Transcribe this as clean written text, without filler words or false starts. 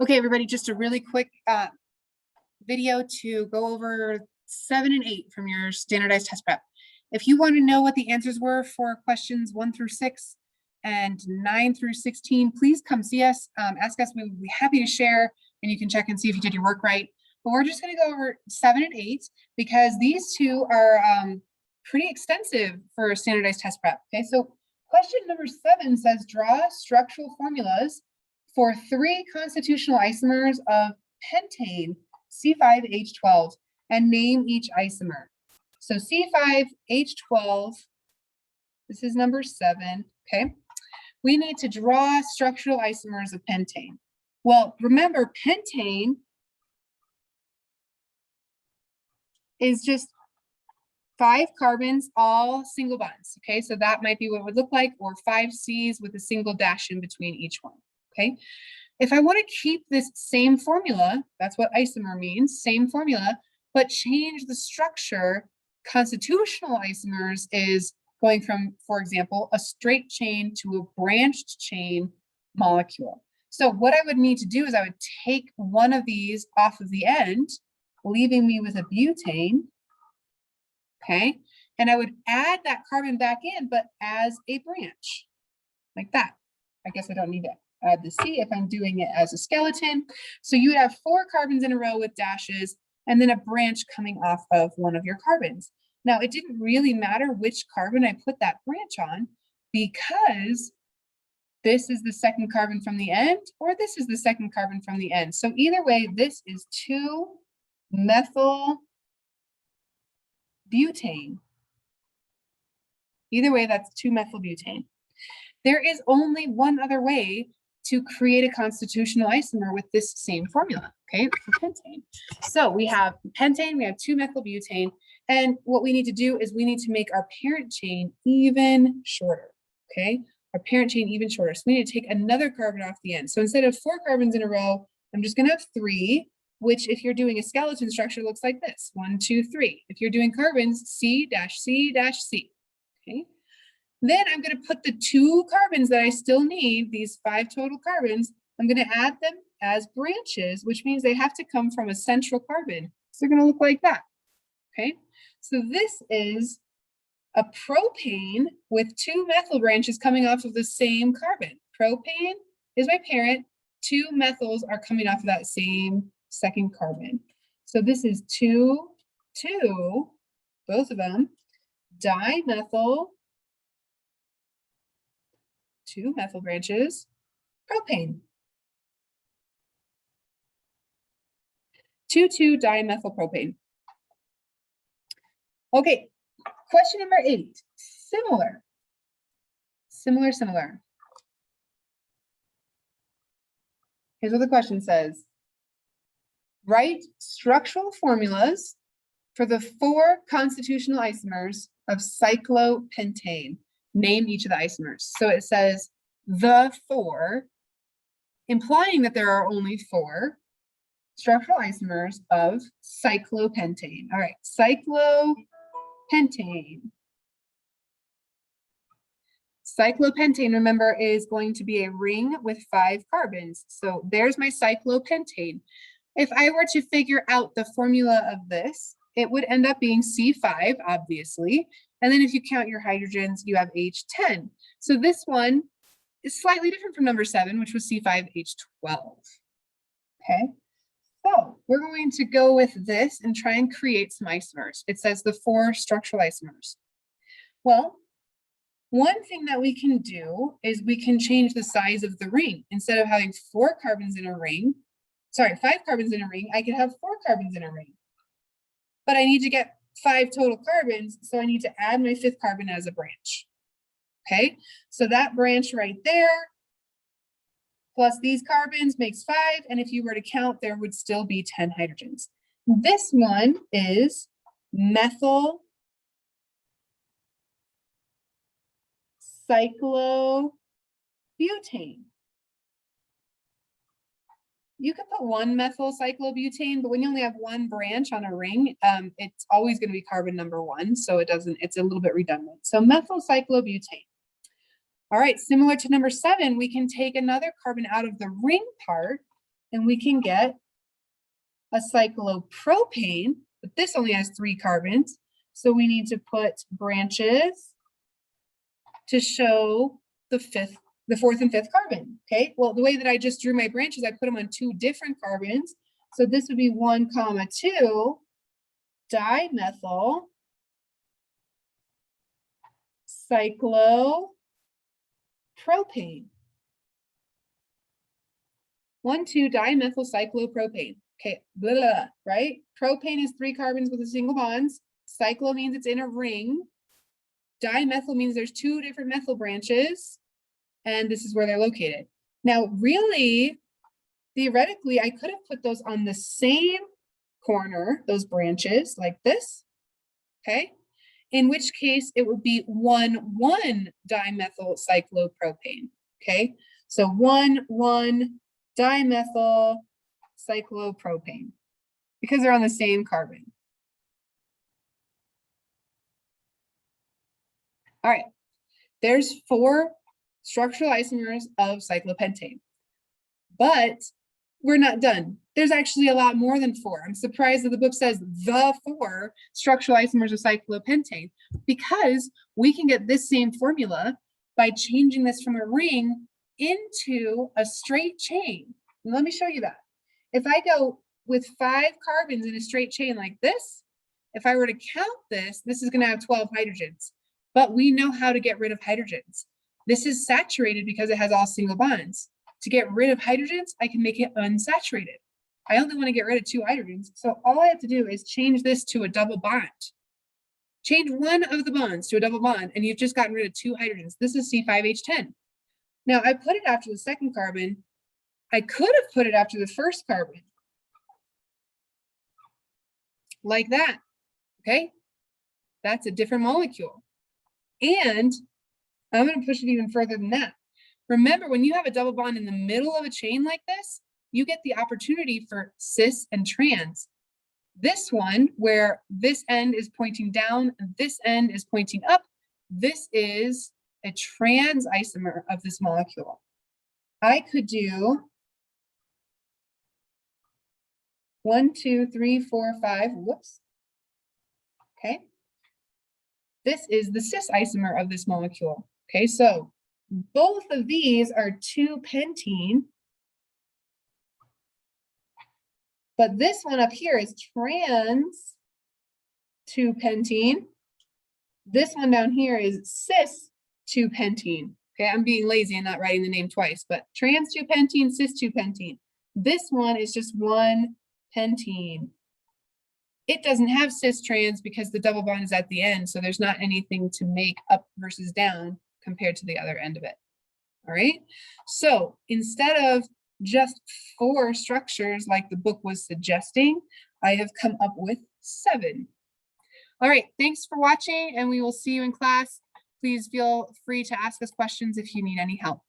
Okay, everybody, just a really quick video to go over 7 and 8 from your standardized test prep. If you want to know what the answers were for questions 1 through 6 and 9 through 16, please come see us, ask us. We would be happy to share, and you can check and see if you did your work right. But we're just going to go over 7 and 8 because these two are pretty extensive for standardized test prep. Okay, so question number 7 says draw structural formulas for 3 constitutional isomers of pentane, C5H12, and name each isomer. So C5H12, this is number 7, okay? We need to draw structural isomers of pentane. Well, remember, pentane is just 5 carbons, all single bonds, okay? So that might be what it would look like, or 5 C's with a single dash in between each one, okay? If I want to keep this same formula, that's what isomer means, same formula, but change the structure, constitutional isomers is going from, for example, a straight chain to a branched chain molecule. So what I would need to do is I would take one of these off of the end, leaving me with a butane, okay? And I would add that carbon back in, but as a branch, like that. I guess I don't need to add the C if I'm doing it as a skeleton. So you would have 4 carbons in a row with dashes and then a branch coming off of one of your carbons. Now, it didn't really matter which carbon I put that branch on because this is the second carbon from the end or this is the second carbon from the end. So either way, this is 2-methyl-butane. Either way, that's 2-methyl-butane. There is only one other way to create a constitutional isomer with this same formula, okay, for pentane. So we have pentane, we have 2-methyl-butane, and what we need to do is we need to make our parent chain even shorter, okay? Our parent chain even shorter. So we need to take another carbon off the end. So instead of 4 carbons in a row, I'm just gonna have 3, which if you're doing a skeleton structure looks like this, 1, 2, 3. If you're doing carbons, C-C-C, okay? Then I'm going to put the 2 carbons that I still need, these 5 total carbons, I'm going to add them as branches, which means they have to come from a central carbon. So they're going to look like that, okay? So this is a propane with 2 methyl branches coming off of the same carbon. Propane is my parent, 2 methyls are coming off of that same second carbon. So this is 2, both of them, dimethyl, 2 methyl branches, propane. 2,2-dimethyl propane. Okay, question number 8. Similar. Here's what the question says. Write structural formulas for the 4 constitutional isomers of cyclopentane. Name each of the isomers. So it says the 4, implying that there are only 4 structural isomers of cyclopentane. All right, cyclopentane. Cyclopentane, remember, is going to be a ring with 5 carbons. So there's my cyclopentane. If I were to figure out the formula of this, it would end up being C5, obviously. And then if you count your hydrogens, you have H10. So this one is slightly different from number 7, which was C5H12. Okay, so we're going to go with this and try and create some isomers. It says the 4 structural isomers. Well, one thing that we can do is we can change the size of the ring. Instead of having 4 carbons in a ring, 5 carbons in a ring, I could have 4 carbons in a ring. But I need to get 5 total carbons, so I need to add my 5th carbon as a branch. Okay, so that branch right there, plus these carbons makes 5, and if you were to count, there would still be 10 hydrogens. This one is methyl cyclobutane. You could put 1-methyl cyclobutane, but when you only have 1 branch on a ring, it's always going to be carbon number 1, so it's a little bit redundant. So methyl cyclobutane. All right, similar to number 7, we can take another carbon out of the ring part and we can get a cyclopropane, but this only has 3 carbons. So we need to put branches to show the 4th and 5th carbon. Okay, well, the way that I just drew my branches, I put them on 2 different carbons. So this would be 1, 2 dimethyl cyclopropane. 1, 2 dimethyl cyclopropane. Okay, blah, blah, blah, right? Propane is 3 carbons with a single bonds. Cyclo means it's in a ring. Dimethyl means there's 2 different methyl branches, and this is where they're located. Now, really, theoretically, I could have put those on the same corner, those branches like this, okay? In which case it would be 1, 1 dimethyl cyclopropane, okay? So 1, 1 dimethyl cyclopropane, because they're on the same carbon. All right, there's 4 structural isomers of cyclopentane, but we're not done. There's actually a lot more than 4. I'm surprised that the book says the 4 structural isomers of cyclopentane, because we can get this same formula by changing this from a ring into a straight chain. And let me show you that. If I go with 5 carbons in a straight chain like this, if I were to count this, this is going to have 12 hydrogens. But we know how to get rid of hydrogens. This is saturated because it has all single bonds. To get rid of hydrogens, I can make it unsaturated. I only want to get rid of 2 hydrogens. So all I have to do is change this to a double bond. Change one of the bonds to a double bond, and you've just gotten rid of 2 hydrogens. This is C5H10. Now I put it after the second carbon. I could have put it after the first carbon. Like that, okay? That's a different molecule. And I'm going to push it even further than that. Remember, when you have a double bond in the middle of a chain like this, you get the opportunity for cis and trans. This one, where this end is pointing down, this end is pointing up, this is a trans isomer of this molecule. I could do 1, 2, 3, 4, 5, whoops. Okay. This is the cis isomer of this molecule. Okay, so both of these are 2-pentene, but this one up here is trans 2-pentene. This one down here is cis 2-pentene. Okay, I'm being lazy and not writing the name twice, but trans 2-pentene, cis 2-pentene. This one is just 1-pentene. It doesn't have cis trans because the double bond is at the end, so there's not anything to make up versus down compared to the other end of it. All right, so instead of just 4 structures like the book was suggesting, I have come up with 7. All right, thanks for watching, and we will see you in class. Please feel free to ask us questions if you need any help.